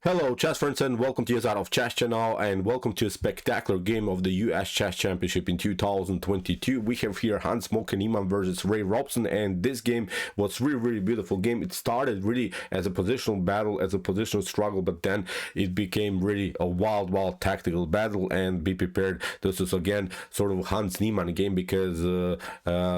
Hello chess friends and welcome to Jozarov chess channel and welcome to a spectacular game of the US Chess Championship in 2022. We have here Hans Moke Niemann versus Ray Robson, and this game was really beautiful game. It started really as a positional battle, as a positional struggle, but then it became really a wild tactical battle. And be prepared, this is again sort of Hans Niemann game, because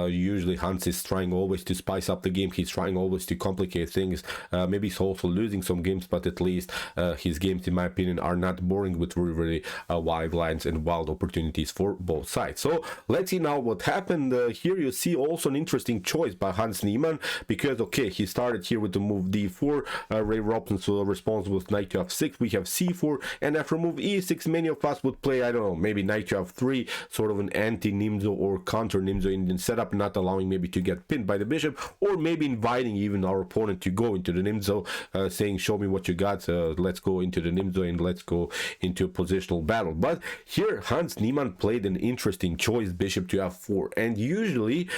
usually Hans is trying always to spice up the game. He's trying always to complicate things. Maybe he's also losing some games, but at least his games, in my opinion, are not boring, with really wide lines and wild opportunities for both sides. So let's see now what happened. Here you see also an interesting choice by Hans Niemann, because okay, he started here with the move d4. Ray Robson so responds with knight to f6. We have c4, and after move e6, many of us would play, I don't know, maybe knight to f3, sort of an anti-Nimzo or counter Nimzo Indian setup, not allowing maybe to get pinned by the bishop, or maybe inviting even our opponent to go into the Nimzo, saying, show me what you got, let's go into the Nimzo and let's go into a positional battle. But here Hans Niemann played an interesting choice, bishop to f4, and usually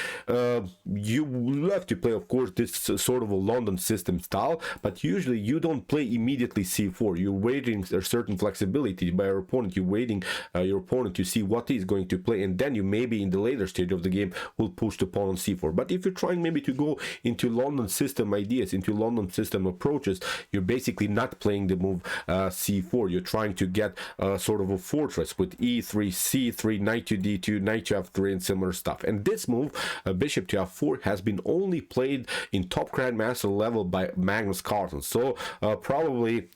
you love to play, of course, this sort of a London system style, but usually you don't play immediately c4. You're waiting a certain flexibility by your opponent. You're waiting your opponent to see what he's going to play, and then you maybe in the later stage of the game will push the pawn on c4. But if you're trying maybe to go into London system ideas, into London system approaches, you're basically not playing the move c4. You're trying to get sort of a fortress with e3, c3, knight to d2, knight to f3, and similar stuff. And this move, bishop to f4, has been only played in top grandmaster level by Magnus Carlsen. So probably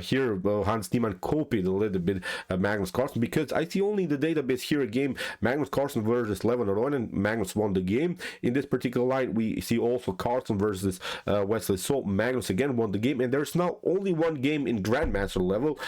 here Hans Niemann copied a little bit Magnus Carlsen, because I see only in the database here a game Magnus Carlsen versus Nh4 and Magnus won the game. In this particular line we see also Carlsen versus Wesley, so Magnus again won the game. And there's now only one game in grandmaster level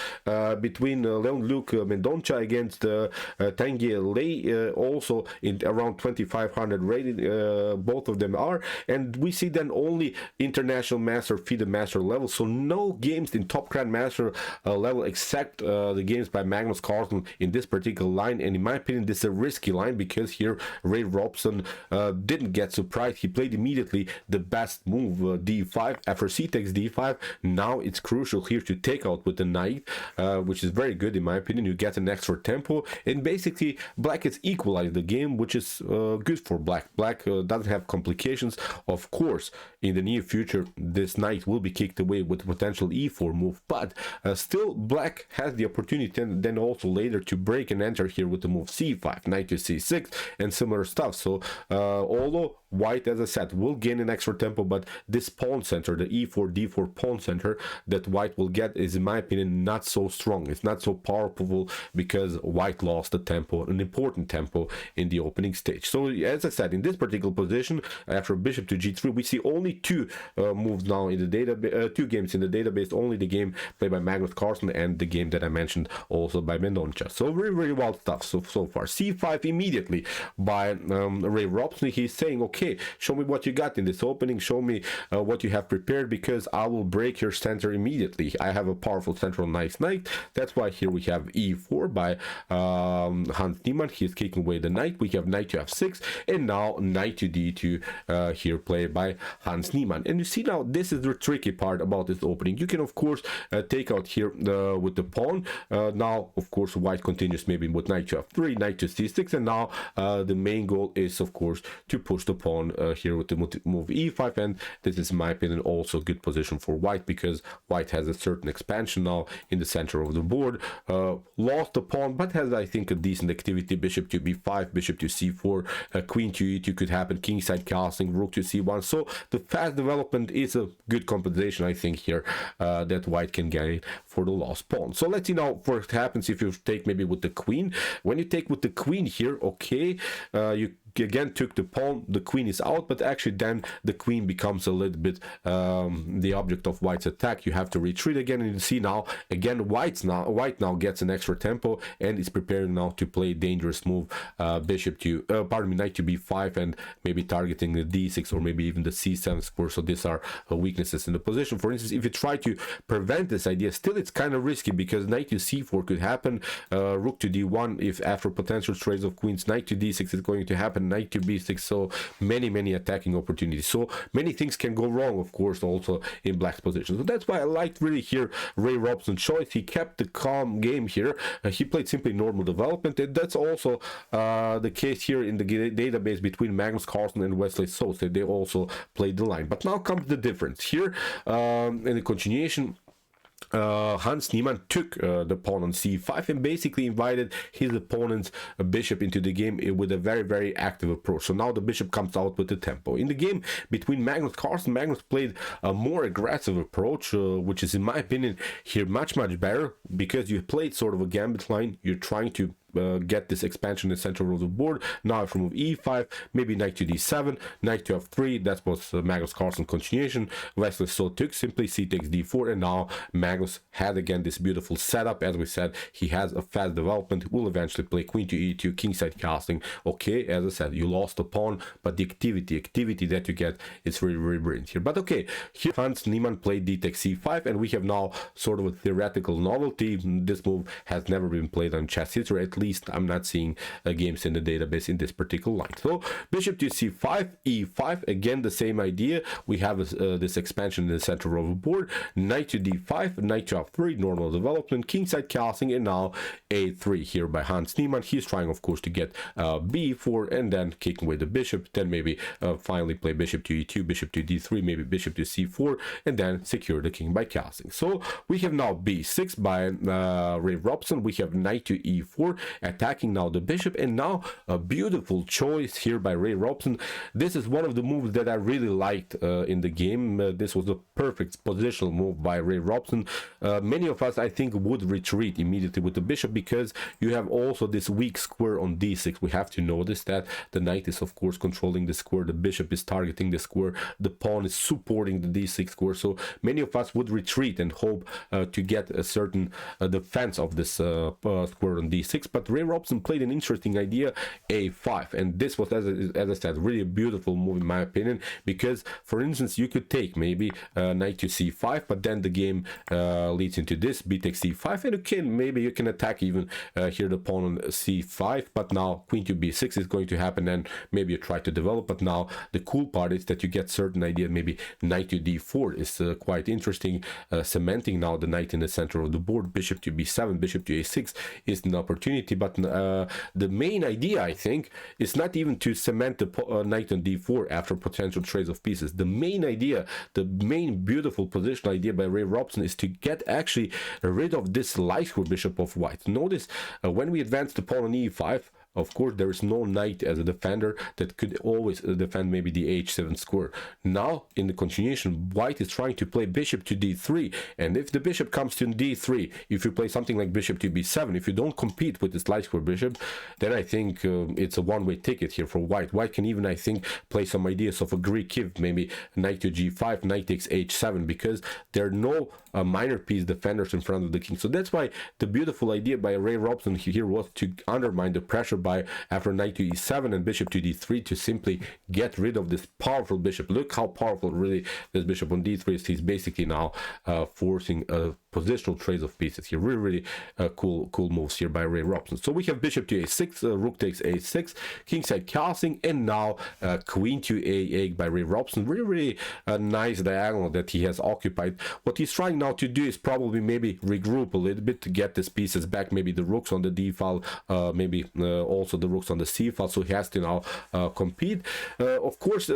between Leon-Luc Mendonça against Tanguy Lei, also in around 2500 rated, both of them are, and we see then only international master, FIDE master level, so no games in top grandmaster level except the games by Magnus Carlsen in this particular line. And in my opinion, this is a risky line, because here Ray Robson didn't get surprised. He played immediately the best move, d5. After c takes d5, now it's crucial here to take out with the knight, which is very good in my opinion. You get an extra tempo, and basically black has equalized the game, which is good for black. Black doesn't have complications. Of course, in the near future this knight will be kicked away with potential e4 move, but still black has the opportunity then also later to break and enter here with the move c5, knight to c6, and similar stuff. So although white, as I said, will gain an extra tempo, but this pawn center, the e4 d4 pawn center that white will get, is in my opinion not so strong. It's not so powerful, because white lost the tempo, an important tempo in the opening stage. So as I said, in this particular position, after bishop to g3, we see only two moves now in the database, two games in the database, only the game played by Magnus Carlsen and the game that I mentioned also by Mendonça. So very wild stuff so far. c5 immediately by Ray Robson. He's saying, okay, show me what you got in this opening, show me what you have prepared, because I will break your center immediately. I have a powerful central nice knight. That's why here we have e4 by Hans Niemann. He's kicking away the knight. We have knight to f6, and now knight to d2 here played by Hans Niemann. And you see now, this is the tricky part about this opening. You can of course take out here with the pawn. Now of course white continues maybe with knight to f3, knight to c6, and now the main goal is of course to push the pawn here with the move e5, and this is in my opinion also a good position for white, because white has a certain expansion now in the center of the board. Lost the pawn, but has, I think, a decent activity. Bishop to b5, bishop to c4, queen to e2 could happen, kingside castling, rook to c1. So the fast development is a good compensation, I think, here that white can gain for the lost pawn. So let's see now what happens if you take maybe with the queen. When you take with the queen here, okay, you again took the pawn, the queen is out, but actually then the queen becomes a little bit the object of white's attack. You have to retreat again, and you see now again white now gets an extra tempo and is preparing now to play a dangerous move, bishop to knight to b5, and maybe targeting the d6 or maybe even the c7 square. So these are weaknesses in the position. For instance, if you try to prevent this idea, still it's kind of risky, because knight to c4 could happen, rook to d1 if after potential trades of queens, knight to d6 is going to happen, knight to b6. So many attacking opportunities, so many things can go wrong, of course, also in black's position. So that's why I liked really here Ray Robson's choice. He kept the calm game here. He played simply normal development, and that's also the case here in the database between Magnus Carlsen and Wesley So. They also played the line. But now comes the difference here in the continuation. Hans Niemann took the pawn on c5 and basically invited his opponent's bishop into the game with a very active approach. So now the bishop comes out with the tempo. In the game between Magnus Carlsen, Magnus played a more aggressive approach, which is in my opinion here much better, because you played sort of a gambit line. You're trying to get this expansion in the central row of the board. Now if we move e5, maybe knight to d7, knight to f3, that was Magnus Carlsen continuation. Wesley So took simply c takes d4, and now Magnus had again this beautiful setup. As we said, he has a fast development, will eventually play queen to e2, kingside casting. Okay, as I said, you lost a pawn, but the activity that you get is very brilliant here. But okay, here Hans Niemann played d takes c5, and we have now sort of a theoretical novelty. This move has never been played on chess history. At least I'm not seeing games in the database in this particular line. So bishop to c5, e5, again the same idea. We have this expansion in the center row of the board. Knight to d5, knight to f3, normal development, kingside casting, and now a3 here by Hans Niemann. He's trying, of course, to get b4 and then kicking away the bishop. Then maybe finally play bishop to e2, bishop to d3, maybe bishop to c4, and then secure the king by casting. So we have now b6 by Ray Robson. We have knight to e4, attacking now the bishop, and now a beautiful choice here by Ray Robson. This is one of the moves that I really liked in the game. This was a perfect positional move by Ray Robson. Many of us, I think, would retreat immediately with the bishop, because you have also this weak square on d6. We have to notice that the knight is, of course, controlling the square, the bishop is targeting the square, the pawn is supporting the d6 square. So many of us would retreat and hope to get a certain defense of this square on d6. But Ray Robson played an interesting idea, a5, and this was, as I said, really a beautiful move in my opinion, because for instance you could take maybe knight to c5, but then the game leads into this b takes c5, and again maybe you can attack even here the pawn on c5, but now queen to b6 is going to happen, and maybe you try to develop. But now the cool part is that you get certain idea. Maybe knight to d4 is quite interesting, cementing now the knight in the center of the board. Bishop to b7, bishop to a6 is an opportunity. But the main idea, I think, is not even to cement the knight on d4 after potential trades of pieces. The main idea, the main beautiful positional idea by Ray Robson, is to get actually rid of this light square bishop of white. Notice when we advance the pawn on e5, of course, there is no knight as a defender that could always defend maybe the h7 square. Now, in the continuation, white is trying to play bishop to d3, and if the bishop comes to d3, if you play something like bishop to b7, if you don't compete with this light square bishop, then I think it's a one-way ticket here for white. White can even, I think, play some ideas of a Greek kiv, maybe knight to g5, knight takes h7, because there are no minor piece defenders in front of the king. So that's why the beautiful idea by Ray Robson here was to undermine the pressure by after knight to e7 and bishop to d3 to simply get rid of this powerful bishop. Look how powerful really this bishop on d3 is. He's basically now forcing a positional trades of pieces here. Really cool moves here by Ray Robson. So we have bishop to a6, rook takes a6, kingside casting, and now queen to a8 by Ray Robson. Really nice diagonal that he has occupied. What he's trying now to do is probably maybe regroup a little bit to get these pieces back, maybe the rooks on the d file, maybe also the rooks on the c file, so he has to now compete. Of course,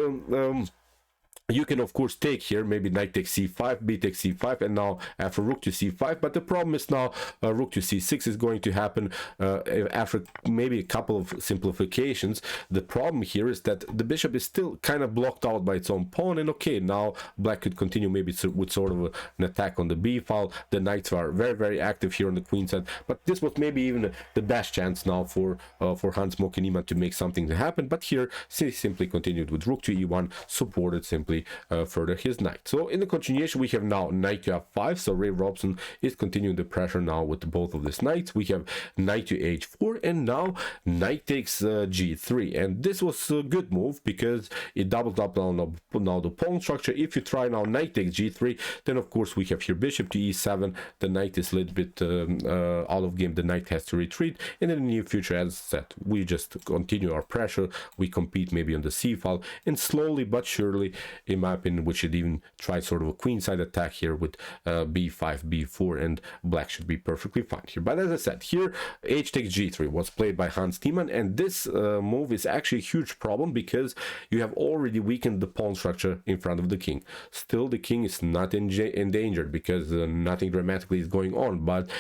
you can of course take here maybe knight takes c5, b takes c5, and now after rook to c5. But the problem is now rook to c6 is going to happen after maybe a couple of simplifications. The problem here is that the bishop is still kind of blocked out by its own pawn, and okay, now black could continue maybe with sort of an attack on the b file. The knights are very active here on the queen side, but this was maybe even the best chance now for Hans Moke Niemann to make something to happen. But here he simply continued with rook to e1, supported simply actually further his knight. So in the continuation, we have now knight to f5. So Robson is continuing the pressure now with both of these knights. We have knight to h4, and now knight takes g3. And this was a good move because it doubled up now the pawn structure. If you try now knight takes g3, then of course we have here bishop to e7. The knight is a little bit out of game. The knight has to retreat, and in the near future, as I said, we just continue our pressure. We compete maybe on the c file, and slowly but surely, in my opinion, we should even try sort of a queenside attack here with b5, b4, and black should be perfectly fine here. But as I said, here h takes g3 was played by Niemann, and this move is actually a huge problem because you have already weakened the pawn structure in front of the king. Still, the king is not endangered because nothing dramatically is going on, but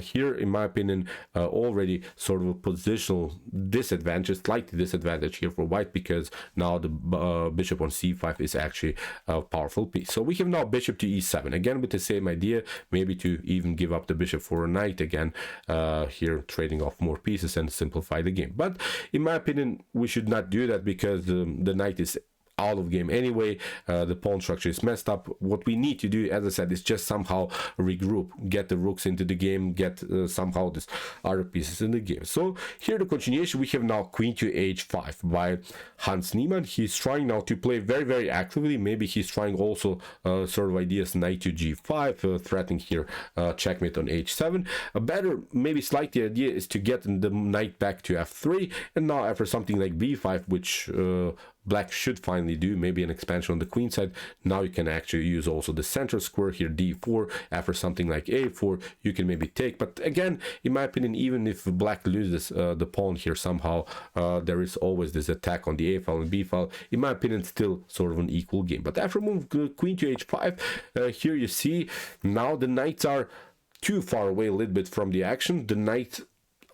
here, in my opinion, already sort of a positional disadvantage, slightly disadvantage here for white, because now the bishop on c5 is actually a powerful piece. So we have now bishop to e7, again with the same idea, maybe to even give up the bishop for a knight again, here trading off more pieces and simplify the game. But in my opinion, we should not do that because the knight is out of game anyway. The pawn structure is messed up. What we need to do, as I said, is just somehow regroup, get the rooks into the game, get somehow this other pieces in the game. So here the continuation, we have now queen to h5 by Niemann. He's trying now to play very, very actively. Maybe he's trying also sort of ideas knight to g5, threatening here checkmate on h7. A better, maybe slightly idea is to get the knight back to f3, and now after something like b5, which black should finally do, maybe an expansion on the queen side, now you can actually use also the center square here, d4. After something like a4, you can maybe take. But again, in my opinion, even if black loses the pawn here somehow, there is always this attack on the a file and b file. In my opinion, still sort of an equal game. But after move queen to h5, here you see now the knights are too far away a little bit from the action. The knights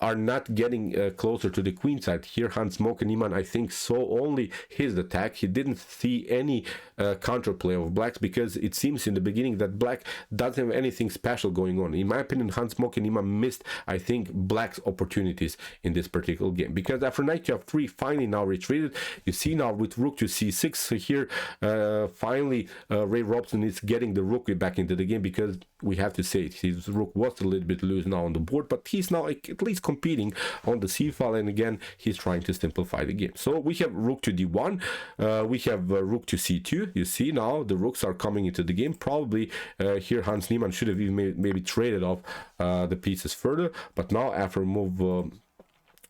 are not getting closer to the queen side. Here Niemann, I think, saw only his attack. He didn't see any counterplay of blacks, because it seems in the beginning that black doesn't have anything special going on. In my opinion, Niemann missed, I think, black's opportunities in this particular game, because after knight to f3 finally now retreated. You see now with rook to c6 here, finally Robson is getting the rook back into the game, because we have to say it, his rook was a little bit loose now on the board, but he's now at least competing on the c file, and again he's trying to simplify the game. So we have rook to d1, we have rook to c2. You see now the rooks are coming into the game. Probably here Niemann should have even maybe traded off the pieces further, but now after move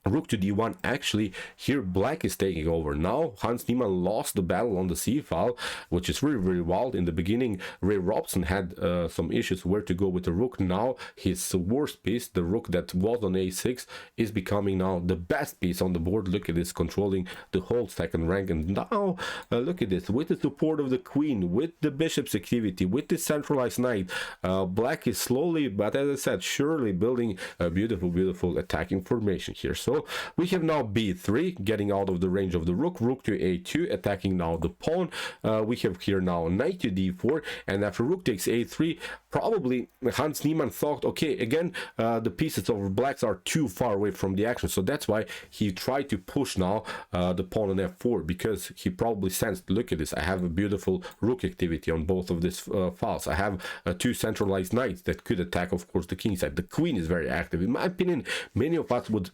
rook to d1, actually here black is taking over. Now Niemann lost the battle on the c file, which is really, really wild. In the beginning, Robson had some issues where to go with the rook. Now his worst piece, the rook that was on a6, is becoming now the best piece on the board. Look at this, controlling the whole second rank. And now look at this, with the support of the queen, with the bishop's activity, with the centralized knight, black is slowly, but as I said, surely building a beautiful, beautiful attacking formation here. So we have now b3, getting out of the range of the rook, rook to a2, attacking now the pawn. We have here now knight to d4, and after rook takes a3, probably Niemann thought, okay, again, the pieces of blacks are too far away from the action, so that's why he tried to push now the pawn on f4, because he probably sensed, look at this, I have a beautiful rook activity on both of these files. I have two centralized knights that could attack, of course, the king side. The queen is very active. In my opinion, many of us would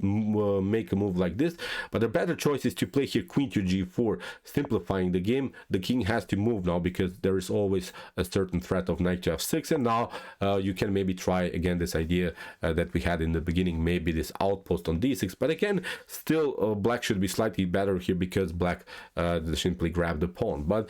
make a move like this, but the better choice is to play here queen to g4, simplifying the game. The king has to move now, because there is always a certain threat of knight to f6, and now you can maybe try again this idea that we had in the beginning, maybe this outpost on d6, but again, still black should be slightly better here, because black simply grabbed the pawn. But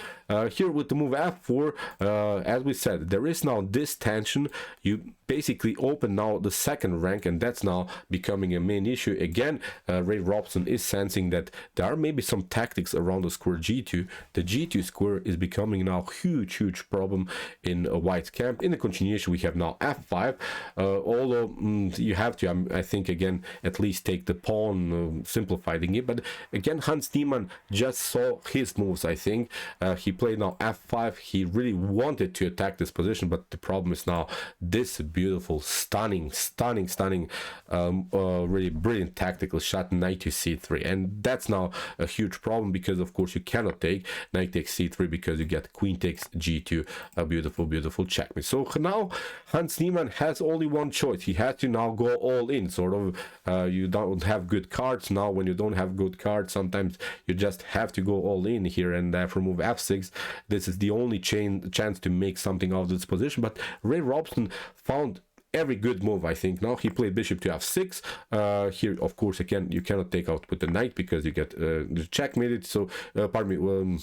here with the move f4, as we said, there is now this tension. You basically open now the second rank, and that's now becoming a main issue. Again, Robson is sensing that there are maybe some tactics around the square g2. The g2 square is becoming now huge problem in white's camp. In the continuation, we have now f5, although you have to, I think, again, at least take the pawn, simplify the game. But again, Niemann just saw his moves. I think he played now f5. He really wanted to attack this position, but the problem is now this beautiful, stunning, really brilliant tactic tactical shot knight to c3, and that's now a huge problem because of course you cannot take knight takes c3 because you get queen takes g2, a beautiful checkmate. So now Hans Niemann has only one choice. He has to now go all in, sort of. You don't have good cards now. When you don't have good cards, sometimes you just have to go all in here, and after move f6, this is the only chance to make something out of this position. But Ray Robson found every good move, I think. Now he played bishop to f6. Here, of course, again, you cannot take out with the knight because you get checkmated. So, pardon me.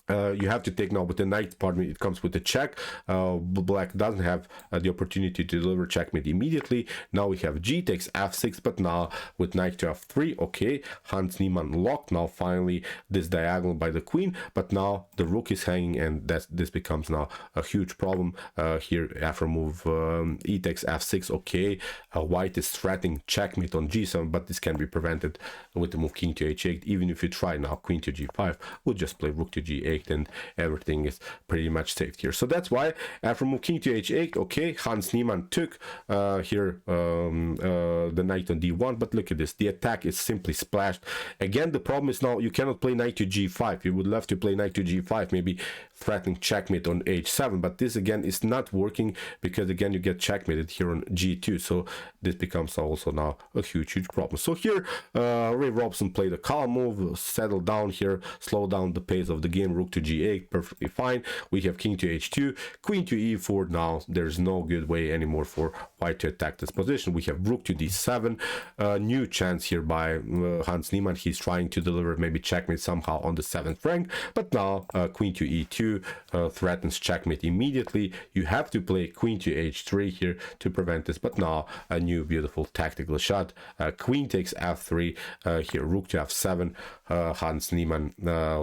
You have to take now with the knight, pardon me, it comes with the check. Black doesn't have the opportunity to deliver checkmate immediately. Now we have g takes f6, but now with knight to f3, okay, Hans Niemann locked. Now finally this diagonal by the queen, but now the rook is hanging, and this becomes now a huge problem here after move e takes f6, okay. White is threatening checkmate on g7, but this can be prevented with the move king to h8. Even if you try now queen to g5, we'll just play rook to g8, and everything is pretty much safe here. So that's why after move king to h8, okay, Hans Niemann took here the knight on d1, but look at this, the attack is simply splashed. Again, the problem is now you cannot play knight to g5. You would love to play knight to g5, maybe threatening checkmate on h7, but this again is not working because again you get checkmated here on g2. So this becomes also now a huge problem. So here Ray Robson played a calm move, settled down here, slow down the pace of the game. Rook to g8, perfectly fine. We have king to h2, queen to e4. Now there's no good way anymore for white to attack this position. We have rook to d7, new chance here by Hans Niemann. He's trying to deliver maybe checkmate somehow on the 7th rank, but now queen to e2 threatens checkmate immediately. You have to play queen to h3 here to prevent this, but now a new beautiful tactical shot. Queen takes f3, here rook to f7. Hans Niemann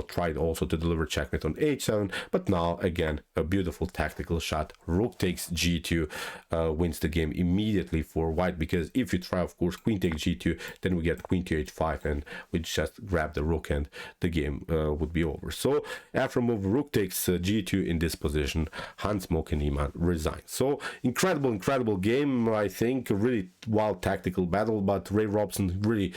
tried also to deliver checkmate on h7, but now again a beautiful tactical shot. Rook takes g2 wins the game immediately for white, because if you try, of course, queen takes g2, then we get queen to h5, and we just grab the rook and the game would be over. So after move rook takes g2 in this position, Hans Moke Niemann resigns. So incredible game. I think a really wild tactical battle, but Ray Robson really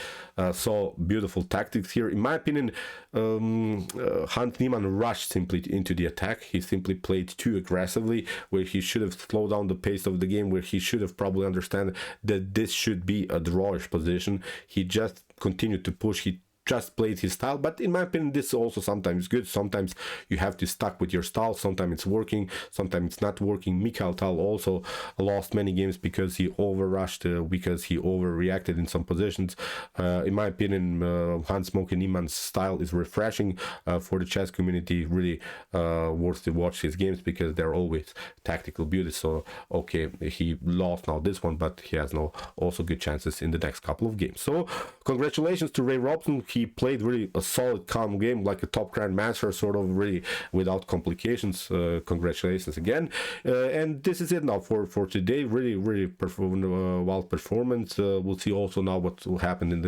saw beautiful tactics here. In my opinion, Hans Niemann rushed simply into the attack. He simply played too aggressively, where he should have slowed down the pace of the game, where he should have probably understand that this should be a drawish position. He just continued to push. He just played his style, but in my opinion this is also sometimes good. Sometimes you have to stuck with your style. Sometimes it's working, sometimes it's not working. Mikhail Tal also lost many games because he overrushed, because he overreacted in some positions. In my opinion, Hans Moke Niemann's style is refreshing for the chess community. Really worth to watch his games because they're always tactical beauty. So okay, he lost now this one, but he has now also good chances in the next couple of games. So congratulations to Ray Robson. He played really a solid, calm game, like a top grandmaster, sort of, really without complications. Congratulations again. And this is it now for today. Really wild performance. We'll see also now what will happen in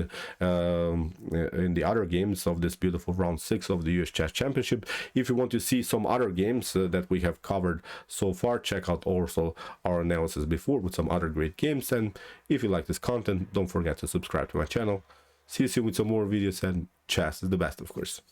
the other games of this beautiful round 6 of the US Chess Championship. If you want to see some other games that we have covered so far, check out also our analysis before with some other great games. And if you like this content, don't forget to subscribe to my channel. See you soon with some more videos, and chess is the best, of course.